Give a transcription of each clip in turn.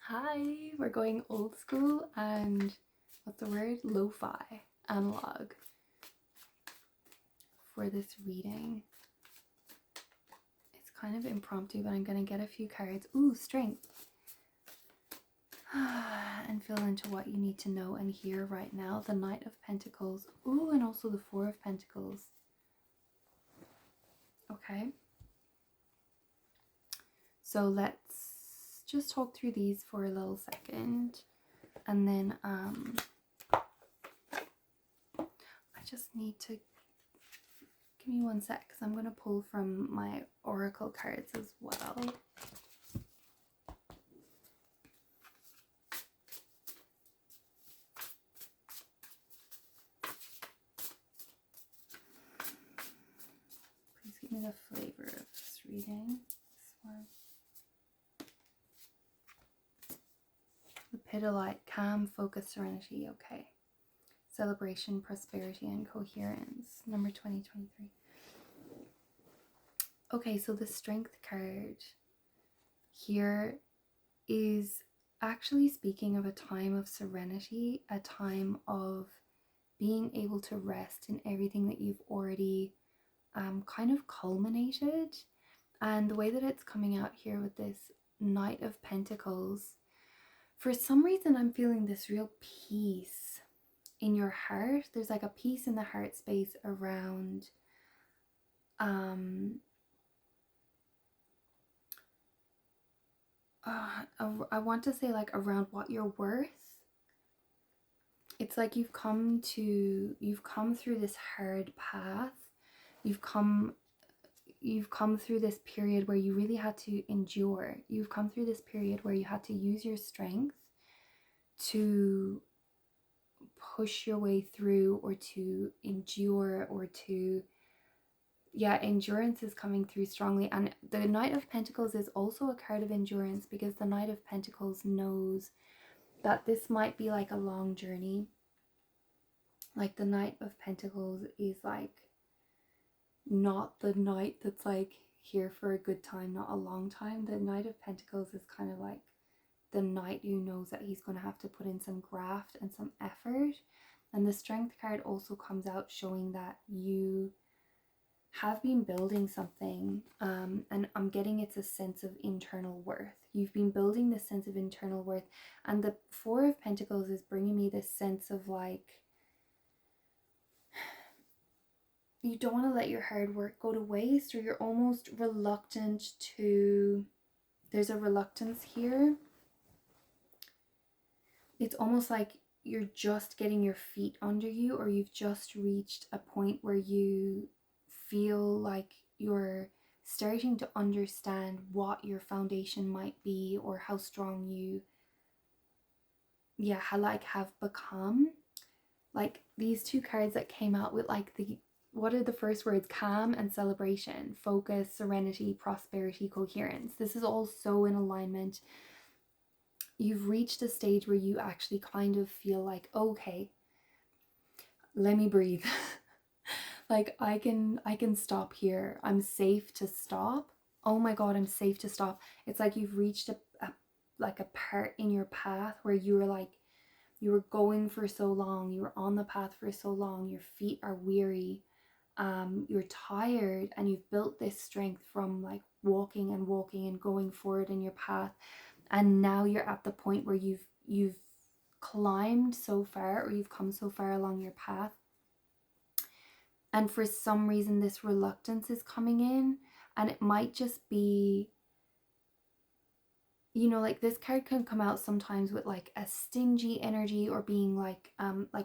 Hi, we're going old school and what's the word? Lo-fi, analog for this reading. It's kind of impromptu, but I'm going to get a few cards. Ooh, strength. And fill into what you need to know and hear right now. The Knight of Pentacles. Ooh, and also the Four of Pentacles. Okay. So let's just talk through these for a little second. And then I just need to give me one sec because I'm going to pull from my oracle cards as well. Please give me the flavor of this reading. This one. Lepidolite, calm, focus, serenity. Okay. Celebration, prosperity, and coherence. Number 2023. Okay, so the strength card here is actually speaking of a time of serenity, a time of being able to rest in everything that you've already kind of culminated. And the way that it's coming out here with this Knight of Pentacles, for some reason I'm feeling this real peace in your heart. There's like a peace in the heart space around I want to say like around what you're worth. It's like you've come through this hard path. You've come through this period where you really had to endure. You've come through this period where you had to use your strength to push your way through, or to endure, or to, yeah, endurance is coming through strongly. And the Knight of Pentacles is also a card of endurance, because the Knight of Pentacles knows that this might be like a long journey. Like the Knight of Pentacles is like not the knight that's like here for a good time, not a long time. The Knight of Pentacles is kind of like the knight who knows that he's going to have to put in some graft and some effort. And the Strength card also comes out showing that you have been building something, and I'm getting it's a sense of internal worth. You've been building this sense of internal worth, and the Four of Pentacles is bringing me this sense of like, you don't want to let your hard work go to waste, or you're almost reluctant to, there's a reluctance here. It's almost like you're just getting your feet under you, or you've just reached a point where you feel like you're starting to understand what your foundation might be, or how strong you have become. Like these two cards that came out with like the, what are the first words? Calm and celebration, focus, serenity, prosperity, coherence. This is all so in alignment. You've reached a stage where you actually kind of feel like, okay, let me breathe. Like I can stop here. I'm safe to stop. Oh my God, I'm safe to stop. It's like you've reached a part in your path where you were like, you were going for so long, you were on the path for so long, your feet are weary, you're tired, and you've built this strength from like walking and walking and going forward in your path. And now you're at the point where you've climbed so far, or you've come so far along your path, and for some reason this reluctance is coming in. And it might just be, you know, like this card can come out sometimes with like a stingy energy, or being like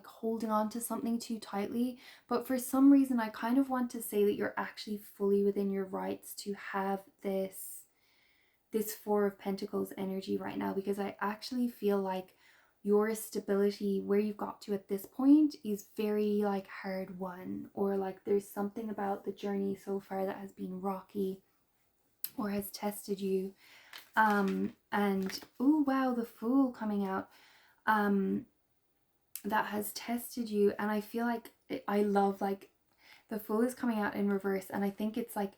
holding on to something too tightly. But for some reason I kind of want to say that you're actually fully within your rights to have this Four of Pentacles energy right now, because I actually feel like your stability where you've got to at this point is very like hard won, or like there's something about the journey so far that has been rocky or has tested you. And oh wow, the Fool coming out, that has tested you. And I feel like I love, like the Fool is coming out in reverse, and I think it's like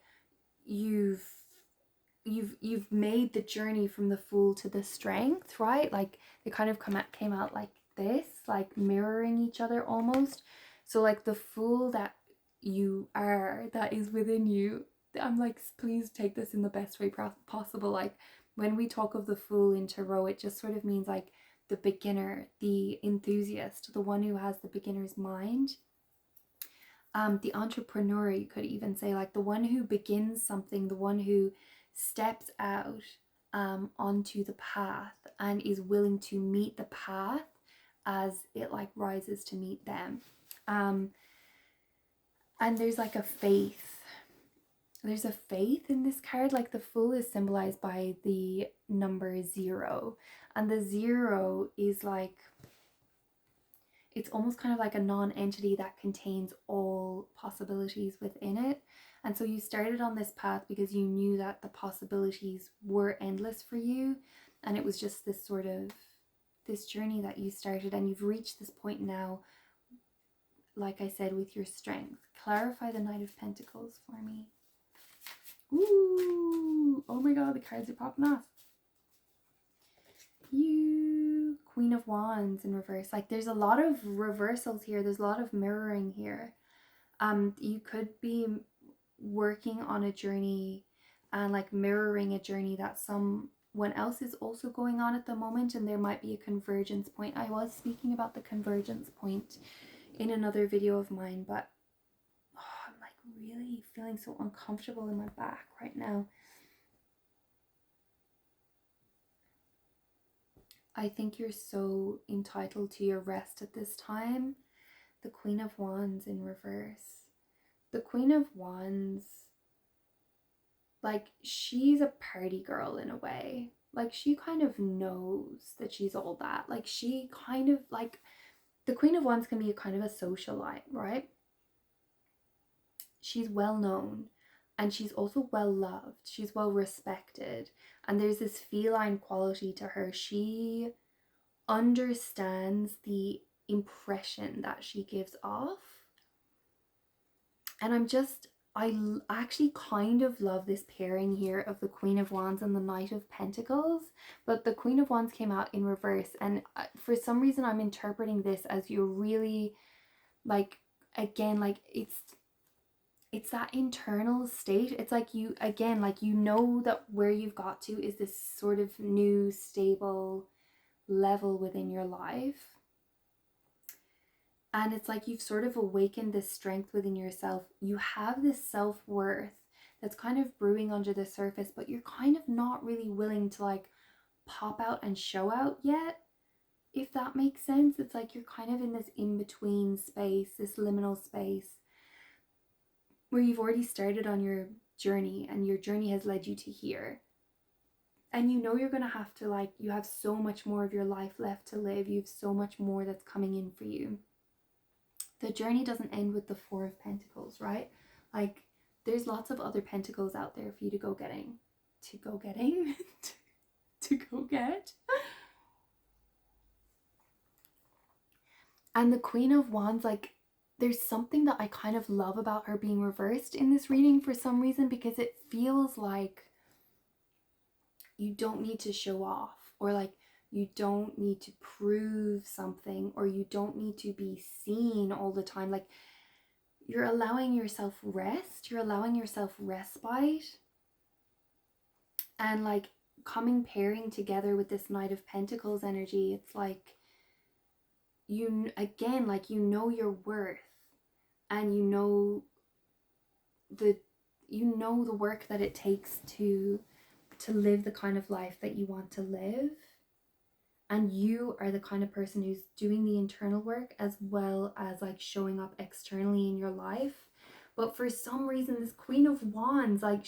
you've you've made the journey from the Fool to the Strength, right? Like they kind of came out like this, like mirroring each other almost. So like the Fool that you are, that is within you, I'm like, please take this in the best way possible. Like when we talk of the Fool in tarot, it just sort of means like the beginner, the enthusiast, the one who has the beginner's mind. The entrepreneur, you could even say, like the one who begins something, the one who steps out onto the path and is willing to meet the path as it like rises to meet them. And there's like a faith. There's a faith in this card. Like the Fool is symbolized by the number 0, and the 0 is like, it's almost kind of like a non-entity that contains all possibilities within it. And so you started on this path because you knew that the possibilities were endless for you, and it was just this sort of this journey that you started, and you've reached this point now, like I said, with your strength. Clarify the Knight of Pentacles for me. Ooh, oh my god, the cards are popping off. You Queen of Wands in reverse. Like there's a lot of reversals here. There's a lot of mirroring here. You could be working on a journey and like mirroring a journey that someone else is also going on at the moment, and there might be a convergence point. I was speaking about the convergence point in another video of mine, but I'm like really feeling so uncomfortable in my back right now. I think you're so entitled to your rest at this time. The Queen of Wands in reverse. The Queen of Wands, like she's a party girl in a way. Like she kind of knows that she's all that. Like she kind of like, the Queen of Wands can be a kind of a socialite, right? She's well known, and she's also well loved. She's well respected, and there's this feline quality to her. She understands the impression that she gives off. And I actually kind of love this pairing here of the Queen of Wands and the Knight of Pentacles, but the Queen of Wands came out in reverse, and for some reason I'm interpreting this as you're really like, again, like it's that internal state. It's like you, again, like you know that where you've got to is this sort of new stable level within your life, and it's like you've sort of awakened this strength within yourself. You have this self-worth that's kind of brewing under the surface, but you're kind of not really willing to like pop out and show out yet, if that makes sense. It's like you're kind of in this in-between space, this liminal space, where you've already started on your journey and your journey has led you to here. And you know you're going to have to, like, you have so much more of your life left to live. You have so much more that's coming in for you. The journey doesn't end with the Four of Pentacles, right? Like, there's lots of other pentacles out there for you to go getting. To go get. And the Queen of Wands, like, there's something that I kind of love about her being reversed in this reading for some reason, because it feels like you don't need to show off, or like you don't need to prove something, or you don't need to be seen all the time. Like you're allowing yourself rest, you're allowing yourself respite, and like pairing together with this Knight of Pentacles energy, it's like you, again, like you know your worth, and you know the work that it takes to live the kind of life that you want to live. And you are the kind of person who's doing the internal work as well as like showing up externally in your life. But for some reason, this Queen of Wands, like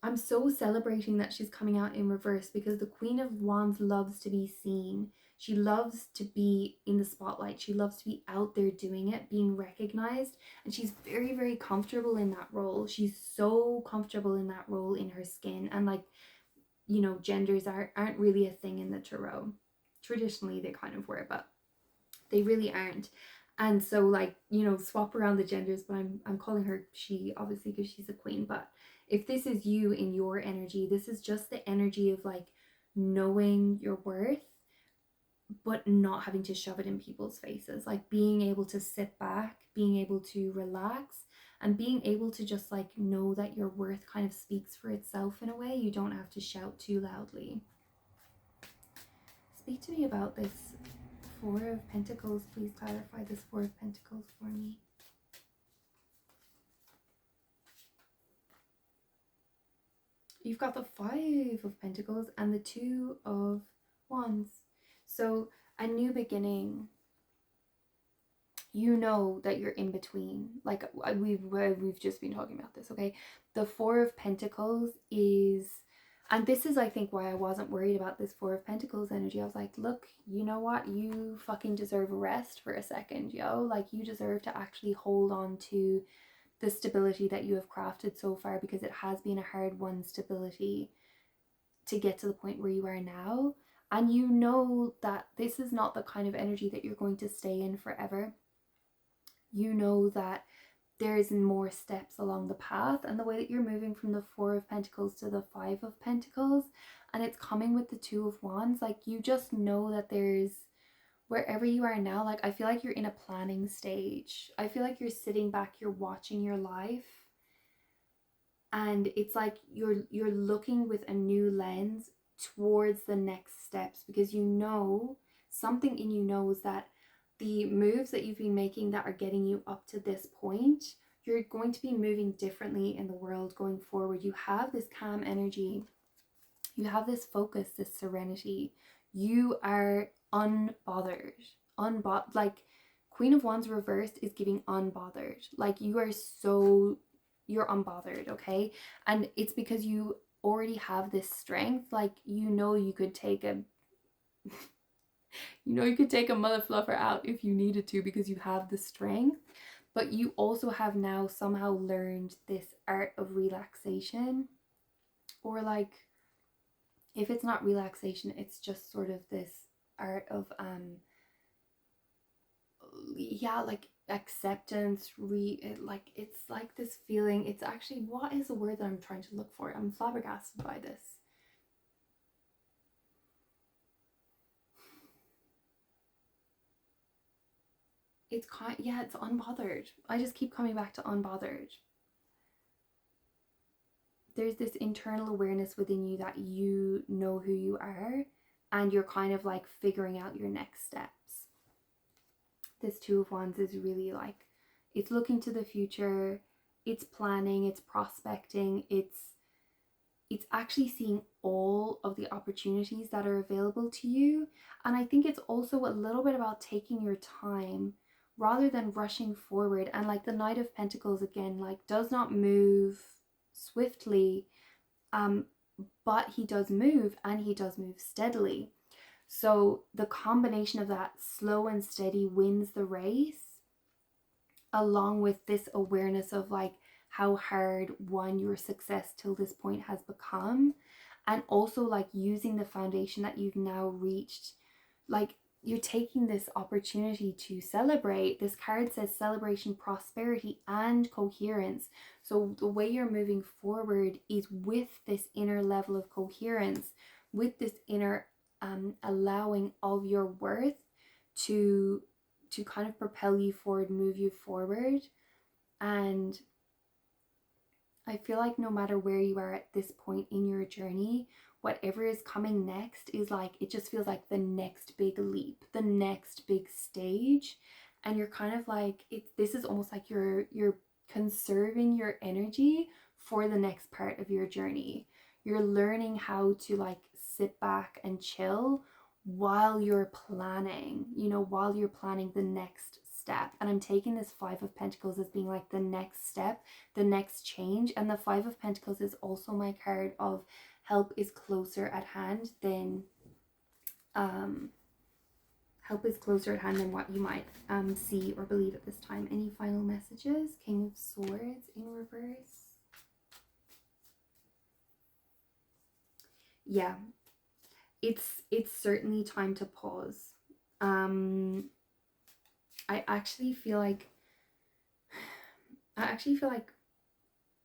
I'm so celebrating that she's coming out in reverse, because the Queen of Wands loves to be seen. She loves to be in the spotlight. She loves to be out there doing it, being recognized. And she's very, very comfortable in that role. She's so comfortable in that role, in her skin. And like, you know, genders aren't really a thing in the tarot. Traditionally, they kind of were, but they really aren't. And so, like, you know, swap around the genders, but I'm calling her she, obviously, because she's a queen. But if this is you in your energy, this is just the energy of like knowing your worth, but not having to shove it in people's faces, like being able to sit back, being able to relax, and being able to just like know that your worth kind of speaks for itself in a way. You don't have to shout too loudly. Speak to me about this Four of Pentacles. Please clarify this Four of Pentacles for me. You've got the Five of Pentacles and the Two of Wands. So a new beginning. You know that you're in between. Like we've just been talking about this, okay? The Four of Pentacles is, and this is I think why I wasn't worried about this Four of Pentacles energy. I was like, look, you know what? You fucking deserve a rest for a second, yo. Like you deserve to actually hold on to the stability that you have crafted so far, because it has been a hard won stability to get to the point where you are now. And you know that this is not the kind of energy that you're going to stay in forever. You know that there's more steps along the path, and the way that you're moving from the Four of Pentacles to the Five of Pentacles, and it's coming with the Two of Wands, like you just know that there's, wherever you are now, like I feel like you're in a planning stage. I feel like you're sitting back, you're watching your life, and it's like you're looking with a new lens towards the next steps, because you know, something in you knows that the moves that you've been making that are getting you up to this point, you're going to be moving differently in the world going forward. You have this calm energy, you have this focus, this serenity. You are unbothered. Like Queen of Wands reversed is giving unbothered. Like you are so, you're unbothered, okay? And it's because you already have this strength. Like you know you could take a you could take a mother fluffer out if you needed to, because you have the strength. But you also have now somehow learned this art of relaxation, or like, if it's not relaxation, it's just sort of this art of yeah, like acceptance, like it's like this feeling. It's actually, what is the word that I'm trying to look for? I'm flabbergasted by this. It's yeah, it's unbothered. I just keep coming back to unbothered. There's this internal awareness within you that you know who you are, and you're kind of like figuring out your next steps. This Two of Wands is really like, it's looking to the future, it's planning, it's prospecting, it's actually seeing all of the opportunities that are available to you. And I think it's also a little bit about taking your time rather than rushing forward. And like the Knight of Pentacles again, like does not move swiftly, but he does move, and he does move steadily. So the combination of that slow and steady wins the race, along with this awareness of like how hard won your success till this point has become, and also like using the foundation that you've now reached. Like you're taking this opportunity to celebrate. This card says celebration, prosperity, and coherence. So the way you're moving forward is with this inner level of coherence, with this inner allowing of your worth to kind of propel you forward, move you forward. And I feel like no matter where you are at this point in your journey, whatever is coming next is like, it just feels like the next big leap, the next big stage. And you're kind of like, this is almost like you're conserving your energy for the next part of your journey. You're learning how to like sit back and chill while you're planning, while you're planning the next step. And I'm taking this Five of Pentacles as being like the next step, the next change. And the Five of Pentacles is also my card of help is closer at hand than what you might see or believe at this time. Any final messages? King of Swords in reverse. Yeah, it's certainly time to pause. I actually feel like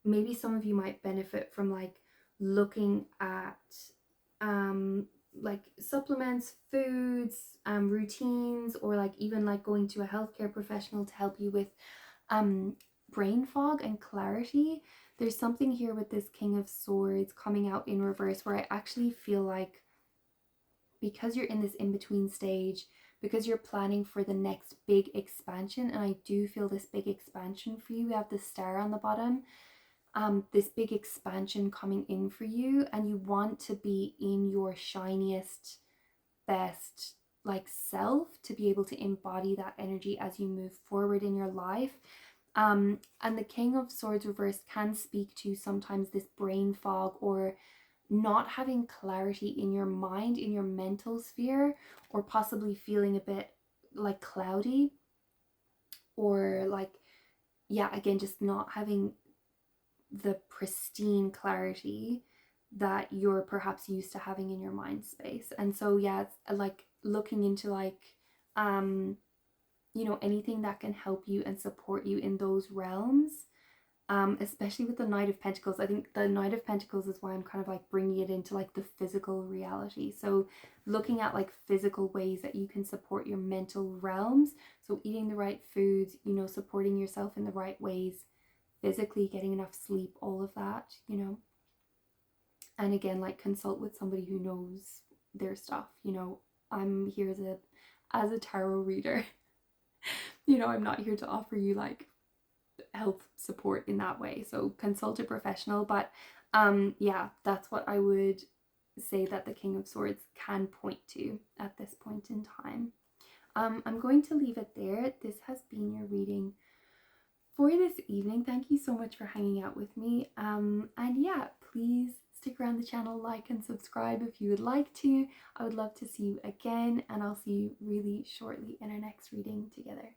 maybe some of you might benefit from like looking at like supplements, foods, routines, or like even like going to a healthcare professional to help you with um brain fog and clarity. There's something here with this King of Swords coming out in reverse where I actually feel like, because you're in this in-between stage, because you're planning for the next big expansion, and I do feel this big expansion for you. We have the star on the bottom, this big expansion coming in for you, and you want to be in your shiniest, best like self to be able to embody that energy as you move forward in your life. And the King of Swords reverse can speak to sometimes this brain fog, or not having clarity in your mind, in your mental sphere, or possibly feeling a bit like cloudy, or like, yeah, again, just not having the pristine clarity that you're perhaps used to having in your mind space. And so, yeah, it's like looking into like, you know, anything that can help you and support you in those realms. Especially with the Knight of Pentacles. I think the Knight of Pentacles is why I'm kind of like bringing it into like the physical reality. So looking at like physical ways that you can support your mental realms. So eating the right foods, you know, supporting yourself in the right ways, physically getting enough sleep, all of that, you know. And again, like consult with somebody who knows their stuff, you know. I'm here as a tarot reader. You know, I'm not here to offer you like health support in that way, so consult a professional. But yeah, that's what I would say that the King of Swords can point to at this point in time. I'm going to leave it there. This has been your reading for this evening. Thank you so much for hanging out with me, and yeah, please stick around the channel, like and subscribe if you would like to. I would love to see you again, and I'll see you really shortly in our next reading together.